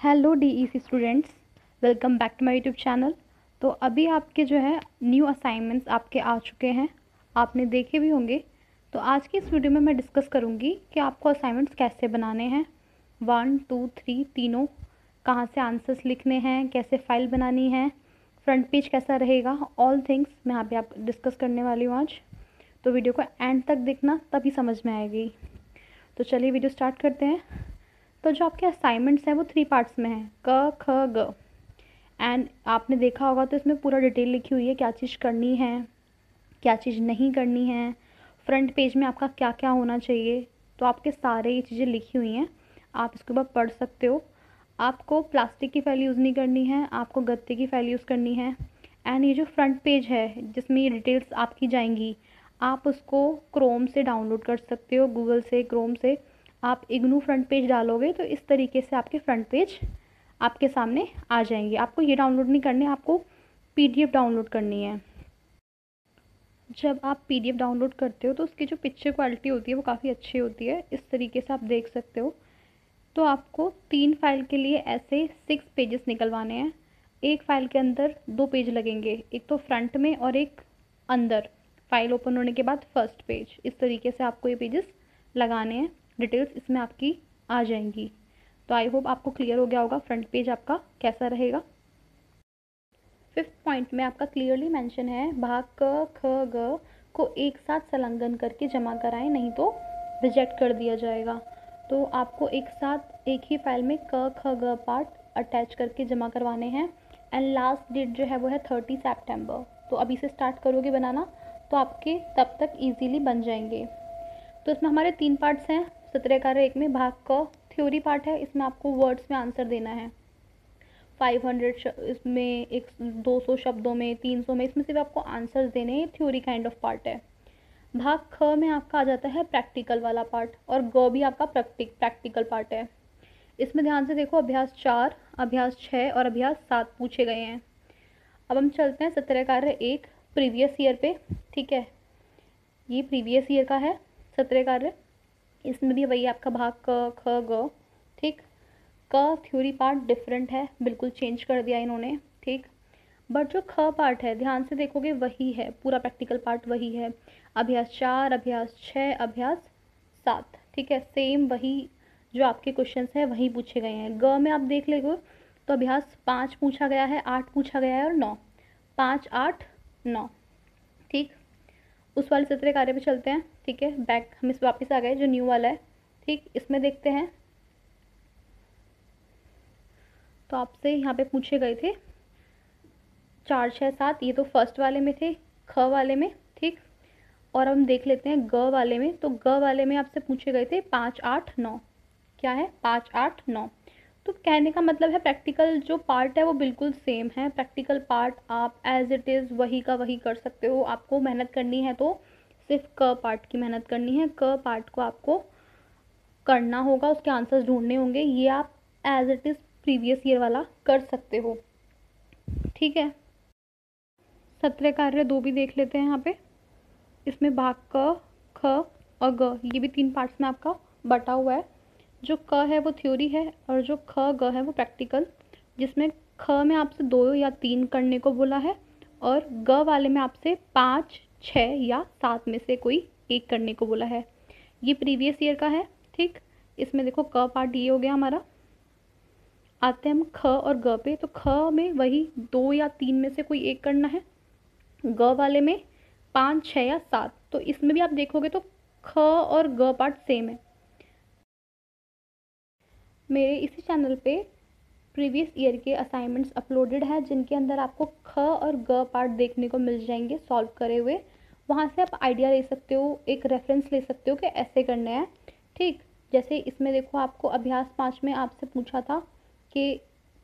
Hello DEC students, welcome back to my YouTube channel. तो अभी आपके जो है न्यू असाइनमेंट्स आपके आ चुके हैं, आपने देखे भी होंगे। तो आज की इस वीडियो में मैं डिस्कस करूंगी कि आपको असाइनमेंट्स कैसे बनाने हैं, 1 2 3 तीनों, कहाँ से आंसर्स लिखने हैं, कैसे फाइल बनानी है, फ्रंट पेज कैसा रहेगा, ऑल थिंग्स मैं यहाँ पे आप डिस्कस करने वाली हूँ आज। तो वीडियो को एंड तक देखना, तभी समझ में आएगी। तो चलिए वीडियो स्टार्ट करते हैं। तो जो आपके असाइनमेंट्स हैं वो 3 पार्ट्स में हैं, क ख ग। एंड आपने देखा होगा तो इसमें पूरा डिटेल लिखी हुई है, क्या चीज़ करनी है, क्या चीज़ नहीं करनी है, फ्रंट पेज में आपका क्या क्या होना चाहिए। तो आपके सारे ये चीज़ें लिखी हुई हैं, आप इसके ऊपर पढ़ सकते हो। आपको प्लास्टिक की फाइल यूज़ नहीं करनी है, आपको गत्ते की फाइल यूज़ करनी है। एंड ये जो फ्रंट पेज है जिसमें ये डिटेल्स आपकी जाएंगी, आप उसको क्रोम से डाउनलोड कर सकते हो, गूगल से, क्रोम से। आप इग्नू फ्रंट पेज डालोगे तो इस तरीके से आपके फ्रंट पेज आपके सामने आ जाएंगे। आपको ये डाउनलोड नहीं करने, आपको पीडीएफ डाउनलोड करनी है। जब आप पीडीएफ डाउनलोड करते हो तो उसकी जो पिक्चर क्वालिटी होती है वो काफ़ी अच्छी होती है, इस तरीके से आप देख सकते हो। तो आपको 3 फाइल के लिए ऐसे 6 पेजेस निकलवाने हैं। एक फ़ाइल के अंदर 2 पेज लगेंगे, एक तो फ्रंट में और एक अंदर, फाइल ओपन होने के बाद फर्स्ट पेज। इस तरीके से आपको ये पेजेस लगाने हैं, डिटेल्स इसमें आपकी आ जाएंगी। तो आई होप आपको क्लियर हो गया होगा फ्रंट पेज आपका कैसा रहेगा। 5th पॉइंट में आपका क्लियरली मेंशन है, भाग क ख ग को एक साथ संलग्न करके जमा कराएं, नहीं तो रिजेक्ट कर दिया जाएगा। तो आपको एक साथ एक ही फाइल में क ख ग पार्ट अटैच करके जमा करवाने हैं। एंड लास्ट डेट जो है वो है 30 सितंबर। तो अभी से स्टार्ट करोगे बनाना तो आपके तब तक इजीली बन जाएंगे। तो इसमें हमारे 3 पार्ट्स हैं। सत्रह कार्य 1 में भाग क थ्योरी पार्ट है, इसमें आपको वर्ड्स में आंसर देना है। 500 इसमें, एक 200 शब्दों में, 300 में, इसमें सिर्फ आपको आंसर्स देने हैं। थ्योरी काइंड ऑफ पार्ट है। भाग ख में आपका आ जाता है प्रैक्टिकल वाला पार्ट, और ग भी आपका प्रैक्टिकल पार्ट है। इसमें ध्यान से देखो, अभ्यास 4, अभ्यास 6 और अभ्यास 7 पूछे गए हैं। अब हम चलते हैं सत्रह कार्य 1 प्रीवियस ईयर पे। ठीक है, ये प्रीवियस ईयर का है सत्रह कार्य। इसमें भी वही आपका भाग क ख ग। ठीक, का थ्योरी पार्ट डिफरेंट है, बिल्कुल चेंज कर दिया इन्होंने। ठीक, बट जो ख पार्ट है ध्यान से देखोगे वही है, पूरा प्रैक्टिकल पार्ट वही है। अभ्यास 4, अभ्यास 6, अभ्यास 7, ठीक है, सेम वही जो आपके क्वेश्चंस हैं वही पूछे गए हैं। ग में आप देख लेगो तो अभ्यास 5 पूछा गया है, 8 पूछा गया है और 9, 5 8 9। ठीक, उस वाले सत्रह कार्य पे चलते हैं। ठीक है, बैक हम इस वापस आ गए, जो न्यू वाला है। ठीक, इसमें देखते हैं। तो आपसे यहाँ पे पूछे गए थे 4 6 7, ये तो फर्स्ट वाले में थे, ख वाले में। ठीक, और हम देख लेते हैं ग वाले में। तो ग वाले में आपसे पूछे गए थे 5 8 9। क्या है? 5 8 9। तो कहने का मतलब है प्रैक्टिकल जो पार्ट है वो बिल्कुल सेम है। प्रैक्टिकल पार्ट आप एज इट इज़ वही का वही कर सकते हो। आपको मेहनत करनी है तो सिर्फ क पार्ट की मेहनत करनी है। क पार्ट को आपको करना होगा, उसके आंसर्स ढूंढने होंगे। ये आप as it is previous year वाला कर सकते हो। ठीक है, सत्रह कार्य 2 भी देख लेते हैं यहाँ पे। इसमें भाग क ख और ग, ये भी 3 पार्ट्स में आपका बटा हुआ है। जो क है वो थ्योरी है और जो ख ग है वो प्रैक्टिकल, जिसमें ख में आपसे 2 या 3 करने को बोला है और ग वाले में आपसे 5 6 या 7 में से कोई एक करने को बोला है। ये प्रीवियस ईयर का है। ठीक, इसमें देखो क पार्ट ये हो गया हमारा। आते हैं हम ख और ग पे। तो ख में वही 2 या 3 में से कोई एक करना है, ग वाले में 5 6 या 7। तो इसमें भी आप देखोगे तो ख और ग पार्ट सेम है। मेरे इसी चैनल पे प्रीवियस ईयर के असाइनमेंट्स अपलोडेड हैं, जिनके अंदर आपको ख और ग पार्ट देखने को मिल जाएंगे सॉल्व करे हुए। वहाँ से आप आइडिया ले सकते हो, एक रेफरेंस ले सकते हो कि ऐसे करने हैं। ठीक, जैसे इसमें देखो आपको अभ्यास 5 में आपसे पूछा था कि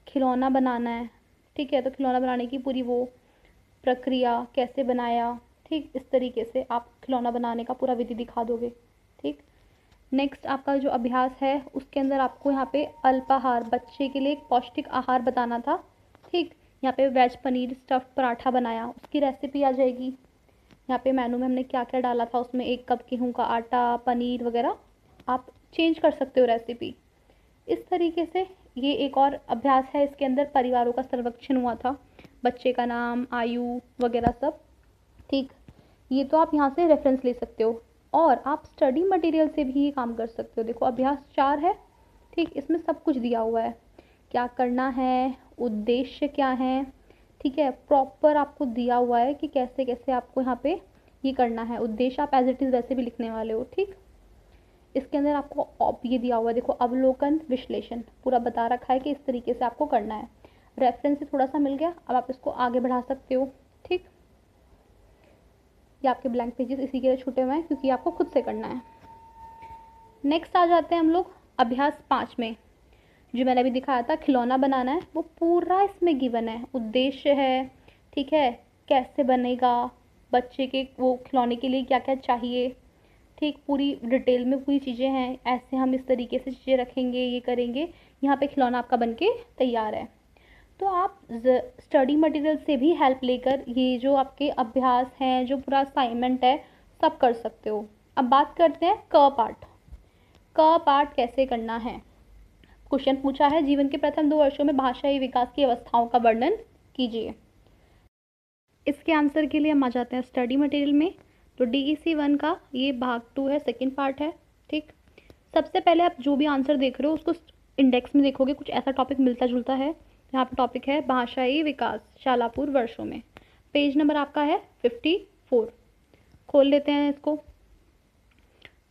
खिलौना बनाना है। ठीक है, तो खिलौना बनाने की पूरी वो प्रक्रिया कैसे बनाया। ठीक, इस तरीके से आप खिलौना बनाने का पूरा विधि दिखा दोगे। ठीक, नेक्स्ट आपका जो अभ्यास है उसके अंदर आपको यहाँ पे अल्पाहार, बच्चे के लिए एक पौष्टिक आहार बताना था। ठीक, यहाँ पे वेज पनीर स्टफ पराठा बनाया, उसकी रेसिपी आ जाएगी। यहाँ पे मेनू में हमने क्या क्या डाला था, उसमें 1 कप गेहूँ का आटा, पनीर वगैरह आप चेंज कर सकते हो रेसिपी। इस तरीके से ये एक और अभ्यास है, इसके अंदर परिवारों का सर्वेक्षण हुआ था, बच्चे का नाम, आयु वगैरह सब। ठीक, ये तो आप यहाँ से रेफरेंस ले सकते हो, और आप स्टडी मटेरियल से भी ये काम कर सकते हो। देखो अभ्यास 4 है, ठीक, इसमें सब कुछ दिया हुआ है, क्या करना है, उद्देश्य क्या है, ठीक है, प्रॉपर आपको दिया हुआ है कि कैसे कैसे आपको यहाँ पे ये करना है। उद्देश्य आप एज इट इज़ वैसे भी लिखने वाले हो। ठीक, इसके अंदर आपको ये दिया हुआ है, देखो अवलोकन विश्लेषण पूरा बता रखा है कि इस तरीके से आपको करना है। रेफरेंस से थोड़ा सा मिल गया, अब आप इसको आगे बढ़ा सकते हो। ठीक, ये आपके ब्लैंक पेजेस इसी के लिए छूटे हुए हैं क्योंकि आपको खुद से करना है। नेक्स्ट आ जाते हैं हम लोग अभ्यास 5 में, जो मैंने अभी दिखाया था खिलौना बनाना है, वो पूरा इसमें गिवन है। उद्देश्य है, ठीक है, कैसे बनेगा, बच्चे के वो खिलौने के लिए क्या क्या चाहिए, ठीक, पूरी डिटेल में पूरी चीज़ें हैं, ऐसे हम इस तरीके से चीज़ें रखेंगे, ये करेंगे, यहाँ पे खिलौना आपका बन के तैयार है। तो आप स्टडी मटेरियल से भी हेल्प लेकर ये जो आपके अभ्यास हैं, जो पूरा असाइनमेंट है, सब कर सकते हो। अब बात करते हैं क पार्ट। क पार्ट कैसे करना है। क्वेश्चन पूछा है, जीवन के प्रथम 2 वर्षों में भाषाई विकास की अवस्थाओं का वर्णन कीजिए। इसके आंसर के लिए हम आ जाते हैं स्टडी मटेरियल में। तो DEC 1 का ये भाग 2 है, सेकंड पार्ट है। ठीक, सबसे पहले आप जो भी आंसर देख रहे हो उसको इंडेक्स में देखोगे, कुछ ऐसा टॉपिक मिलता जुलता है। यहाँ पे टॉपिक है भाषाई विकास शालापुर वर्षों में, पेज नंबर आपका है 54। खोल लेते हैं इसको,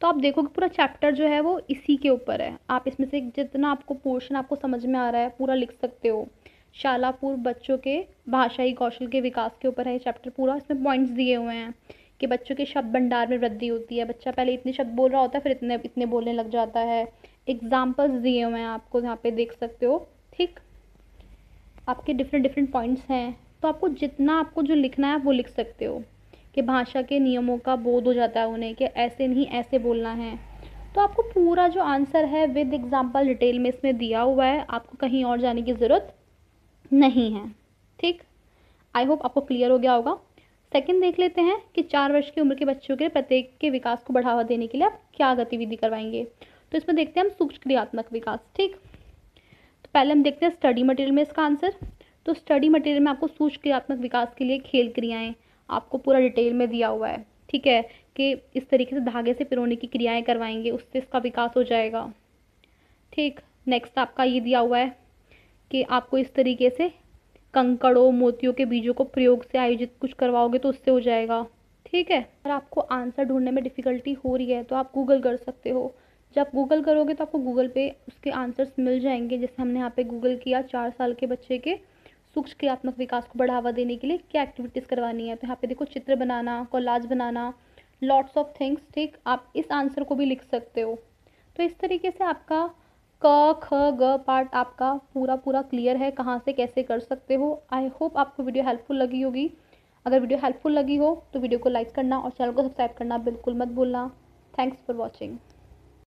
तो आप देखोगे पूरा चैप्टर जो है वो इसी के ऊपर है। आप इसमें से जितना आपको पोर्शन आपको समझ में आ रहा है पूरा लिख सकते हो। शालापुर बच्चों के भाषाई कौशल के विकास के ऊपर है ये चैप्टर पूरा। इसमें पॉइंट्स दिए हुए हैं कि बच्चों के शब्द भंडार में वृद्धि होती है, बच्चा पहले इतने शब्द बोल रहा होता है फिर इतने इतने बोलने लग जाता है। एग्जाम्पल्स दिए हुए हैं आपको, यहाँ पे देख सकते हो। ठीक, आपके डिफरेंट पॉइंट्स हैं, तो आपको जितना आपको जो लिखना है वो लिख सकते हो कि भाषा के नियमों का बोध हो जाता है उन्हें कि ऐसे नहीं ऐसे बोलना है। तो आपको पूरा जो आंसर है विद एग्जाम्पल डिटेल में इसमें दिया हुआ है, आपको कहीं और जाने की ज़रूरत नहीं है। ठीक, आई होप आपको क्लियर हो गया होगा। सेकंड देख लेते हैं कि 4 वर्ष की उम्र के बच्चों के प्रत्येक के विकास को बढ़ावा देने के लिए आप क्या गतिविधि करवाएंगे। तो इसमें देखते हैं हम सूक्ष्म क्रियात्मक विकास। ठीक, तो पहले हम देखते हैं स्टडी मटेरियल में इसका आंसर। तो स्टडी मटेरियल में आपको सूक्ष्म क्रियात्मक विकास के लिए खेल क्रियाएं आपको पूरा डिटेल में दिया हुआ है। ठीक है, कि इस तरीके से धागे से पिरोने की क्रियाएं करवाएंगे, उससे इसका विकास हो जाएगा। ठीक, नेक्स्ट आपका ये दिया हुआ है कि आपको इस तरीके से कंकड़ों मोतियों के बीजों को प्रयोग से आयोजित कुछ करवाओगे तो उससे हो जाएगा। ठीक है, अगर आपको आंसर ढूंढने में डिफ़िकल्टी हो रही है तो आप गूगल कर सकते हो। जब गूगल करोगे तो आपको गूगल पे उसके आंसर्स मिल जाएंगे। जैसे हमने यहाँ पे गूगल किया 4 साल के बच्चे के सूक्ष्म क्रियात्मक विकास को बढ़ावा देने के लिए क्या एक्टिविटीज़ करवानी है। तो यहाँ पे देखो चित्र बनाना, कोलाज बनाना, लॉट्स ऑफ थिंग्स। ठीक, आप इस आंसर को भी लिख सकते हो। तो इस तरीके से आपका क ख ग पार्ट आपका पूरा क्लियर है, कहाँ से कैसे कर सकते हो। आई होप आपको वीडियो हेल्पफुल लगी होगी। अगर वीडियो हेल्पफुल लगी हो तो वीडियो को लाइक करना और चैनल को सब्सक्राइब करना बिल्कुल मत भूलना। Thanks for watching.